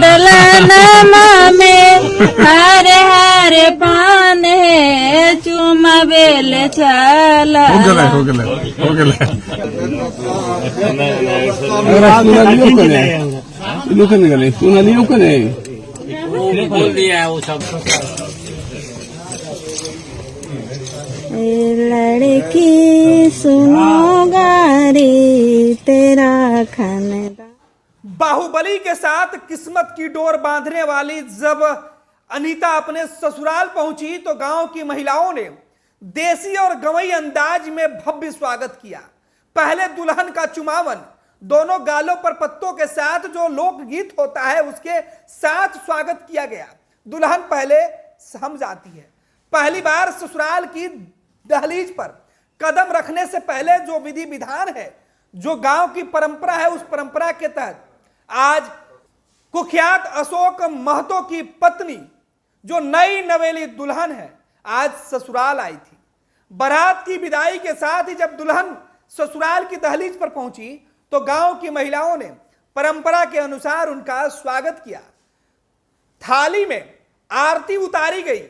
डलनमा में हरे हरे पान है चुमा बेल चला हो गया सुना करे बोल दिया है वो सब। लड़की सुनो गारी तेरा खानदान। बाहुबली के साथ किस्मत की डोर बांधने वाली जब अनीता अपने ससुराल पहुंची तो गांव की महिलाओं ने देसी और गवई अंदाज में भव्य स्वागत किया। पहले दुल्हन का चुमावन दोनों गालों पर पत्तों के साथ जो लोकगीत होता है उसके साथ स्वागत किया गया। दुल्हन पहले सम जाती है। पहली बार ससुराल की दहलीज पर कदम रखने से पहले जो विधि विधान है, जो गांव की परंपरा है, उस परंपरा के तहत आज कुख्यात अशोक महतो की पत्नी जो नई नवेली दुल्हन है आज ससुराल आई थी। बारात की विदाई के साथ ही जब दुल्हन ससुराल की दहलीज पर पहुंची तो गांव की महिलाओं ने परंपरा के अनुसार उनका स्वागत किया। थाली में आरती उतारी गई,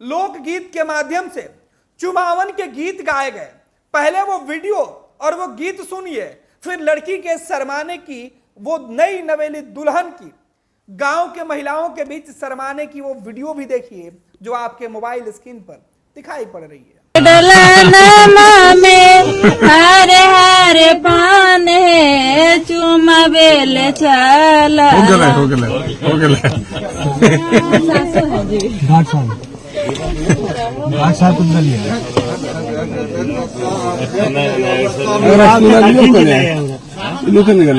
लोकगीत के माध्यम से चुमावन के गीत गाए गए। पहले वो वीडियो और वो गीत सुनिए, फिर लड़की के शर्माने की, वो नई नवेली दुल्हन की गांव के महिलाओं के बीच शर्माने की वो वीडियो भी देखिए जो आपके मोबाइल स्क्रीन पर दिखाई पड़ रही है। डलनमा में हरे हरे पान है चुमा बेल चला हो गया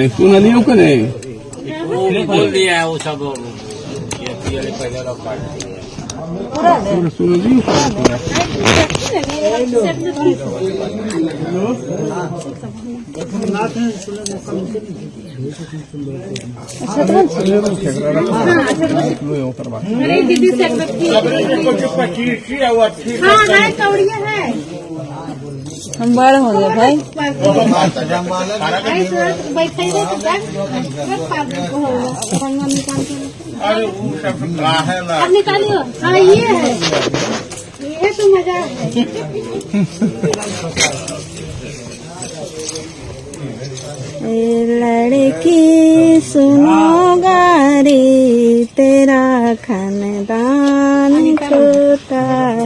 सुना करे बोल दिया है वो सब। पहले लोग हम बड़ हो गए भाई। अब निकालियो। हाँ ये है, ये तो मजा है। लड़की सुनो गारी तेरा खानदान छोटा है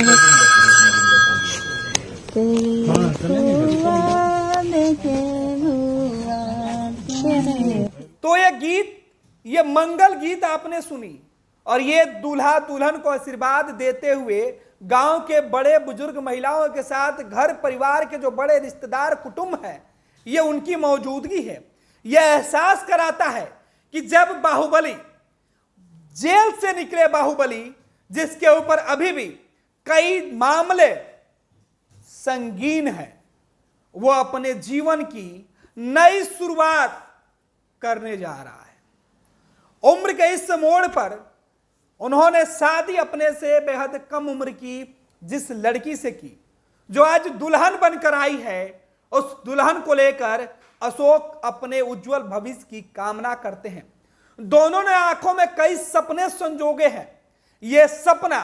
तो ये गीत, ये मंगल गीत आपने सुनी और ये दूल्हा दुल्हन को आशीर्वाद देते हुए गांव के बड़े बुजुर्ग महिलाओं के साथ घर परिवार के जो बड़े रिश्तेदार कुटुंब हैं, ये उनकी मौजूदगी है। यह एहसास कराता है कि जब बाहुबली जेल से निकले, बाहुबली जिसके ऊपर अभी भी कई मामले संगीन है, वो अपने जीवन की नई शुरुआत करने जा रहा है। उम्र के इस मोड़ पर उन्होंने शादी अपने से बेहद कम उम्र की जिस लड़की से की, जो आज दुल्हन बनकर आई है, उस दुल्हन को लेकर अशोक अपने उज्जवल भविष्य की कामना करते हैं। दोनों ने आंखों में कई सपने संजोगे हैं। यह सपना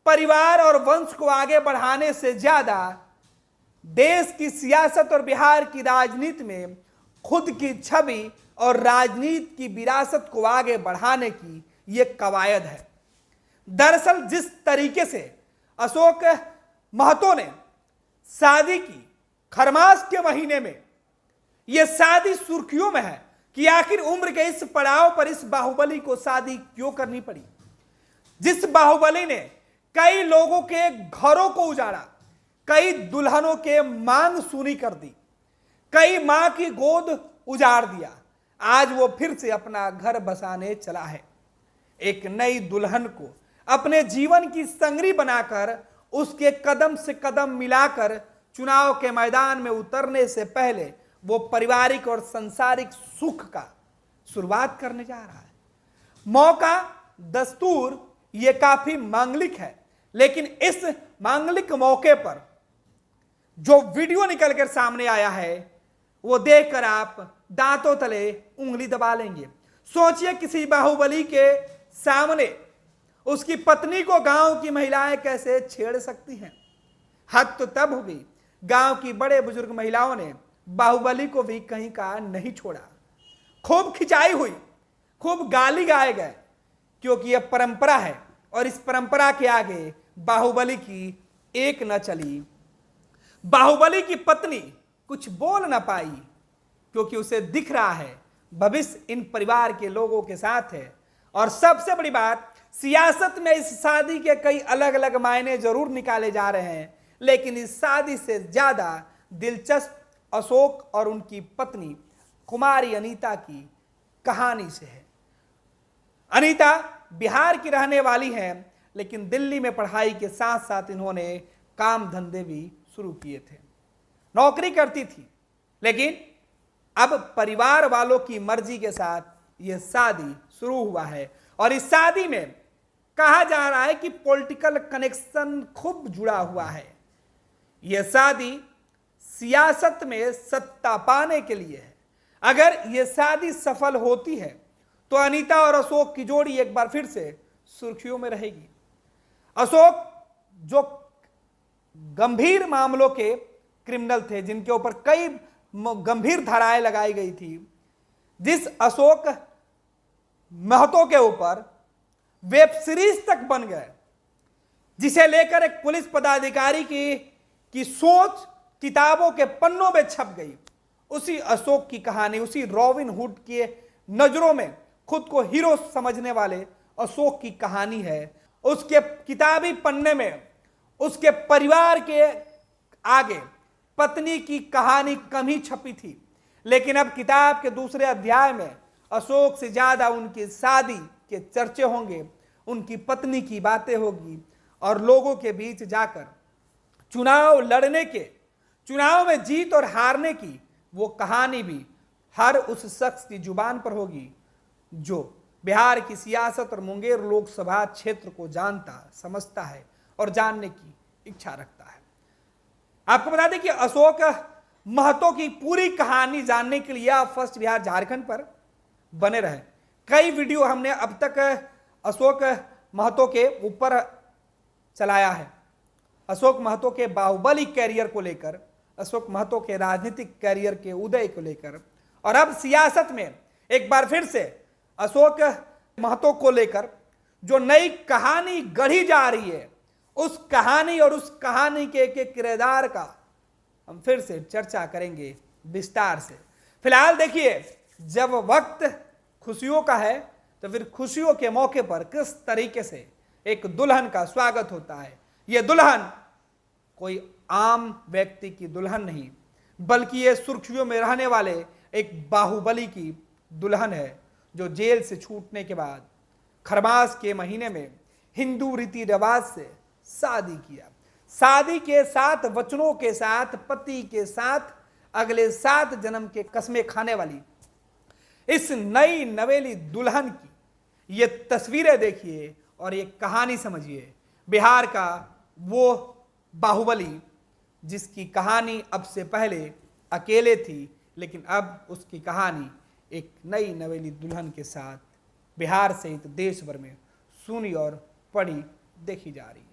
परिवार और वंश को आगे बढ़ाने से ज्यादा देश की सियासत और बिहार की राजनीति में खुद की छवि और राजनीति की विरासत को आगे बढ़ाने की यह कवायद है। दरअसल जिस तरीके से अशोक महतो ने शादी की खरमास के महीने में, यह शादी सुर्खियों में है कि आखिर उम्र के इस पड़ाव पर इस बाहुबली को शादी क्यों करनी पड़ी। जिस बाहुबली ने कई लोगों के घरों को उजाड़ा, कई दुल्हनों के मांग सूनी कर दी, कई मां की गोद उजाड़ दिया, आज वो फिर से अपना घर बसाने चला है। एक नई दुल्हन को अपने जीवन की संगरी बनाकर, उसके कदम से कदम मिलाकर चुनाव के मैदान में उतरने से पहले वो पारिवारिक और सांसारिक सुख का शुरुआत करने जा रहा है। मौका, दस्तूर ये काफी मांगलिक है, लेकिन इस मांगलिक मौके पर जो वीडियो निकलकर सामने आया है वो देखकर आप दांतों तले उंगली दबा लेंगे। सोचिए किसी बाहुबली के सामने उसकी पत्नी को गांव की महिलाएं कैसे छेड़ सकती हैं। हद तो तब हो गई, गांव की बड़े बुजुर्ग महिलाओं ने बाहुबली को भी कहीं का नहीं छोड़ा। खूब खिंचाई हुई, खूब गाली गाए गए, क्योंकि यह परंपरा है और इस परंपरा के आगे बाहुबली की एक न चली। बाहुबली की पत्नी कुछ बोल ना पाई, क्योंकि उसे दिख रहा है भविष्य इन परिवार के लोगों के साथ है। और सबसे बड़ी बात, सियासत में इस शादी के कई अलग अलग मायने जरूर निकाले जा रहे हैं, लेकिन इस शादी से ज्यादा दिलचस्प अशोक और उनकी पत्नी कुमारी अनीता की कहानी से है। अनीता बिहार की रहने वाली हैं, लेकिन दिल्ली में पढ़ाई के साथ साथ इन्होंने काम धंधे भी शुरू किए थे। नौकरी करती थी, लेकिन अब परिवार वालों की मर्जी के साथ यह शादी शुरू हुआ है। और इस शादी में कहा जा रहा है कि पॉलिटिकल कनेक्शन खूब जुड़ा हुआ है। यह शादी सियासत में सत्ता पाने के लिए है। अगर यह शादी सफल होती है तो अनीता और अशोक की जोड़ी एक बार फिर से सुर्खियों में रहेगी। अशोक जो गंभीर मामलों के क्रिमिनल थे, जिनके ऊपर कई गंभीर धाराएं लगाई गई थी, जिस अशोक महतो के ऊपर वेब सीरीज तक बन गए, जिसे लेकर एक पुलिस पदाधिकारी की सोच किताबों के पन्नों में छप गई, उसी अशोक की कहानी, उसी रॉबिन हुड के नजरों में खुद को हीरो समझने वाले अशोक की कहानी है। उसके किताबी पन्ने में उसके परिवार के आगे पत्नी की कहानी कम ही छपी थी, लेकिन अब किताब के दूसरे अध्याय में अशोक से ज्यादा उनकी शादी के चर्चे होंगे, उनकी पत्नी की बातें होगी, और लोगों के बीच जाकर चुनाव लड़ने के, चुनाव में जीत और हारने की वो कहानी भी हर उस शख्स की जुबान पर होगी जो बिहार की सियासत और मुंगेर लोकसभा क्षेत्र को जानता, समझता है और जानने की इच्छा रखता है। आपको बता दें कि अशोक महतो की पूरी कहानी जानने के लिए आप फर्स्ट बिहार झारखंड पर बने रहे। कई वीडियो हमने अब तक अशोक महतो के ऊपर चलाया है, अशोक महतो के बाहुबली कैरियर को लेकर, अशोक महतो के राजनीतिक कैरियर के उदय को लेकर, और अब सियासत में एक बार फिर से अशोक महतो को लेकर जो नई कहानी गढ़ी जा रही है, उस कहानी और उस कहानी के एक किरदार का हम फिर से चर्चा करेंगे विस्तार से। फिलहाल देखिए, जब वक्त खुशियों का है तो फिर खुशियों के मौके पर किस तरीके से एक दुल्हन का स्वागत होता है। यह दुल्हन कोई आम व्यक्ति की दुल्हन नहीं, बल्कि ये सुर्खियों में रहने वाले एक बाहुबली की दुल्हन है, जो जेल से छूटने के बाद खरमास के महीने में हिंदू रीति रिवाज से शादी किया। शादी के साथ वचनों के साथ, पति के साथ अगले 7 जन्म के कस्में खाने वाली इस नई नवेली दुल्हन की ये तस्वीरें देखिए और ये कहानी समझिए। बिहार का वो बाहुबली जिसकी कहानी अब से पहले अकेले थी, लेकिन अब उसकी कहानी एक नई नवेली दुल्हन के साथ बिहार सहित देश भर में सुनी और पढ़ी देखी जा रही है।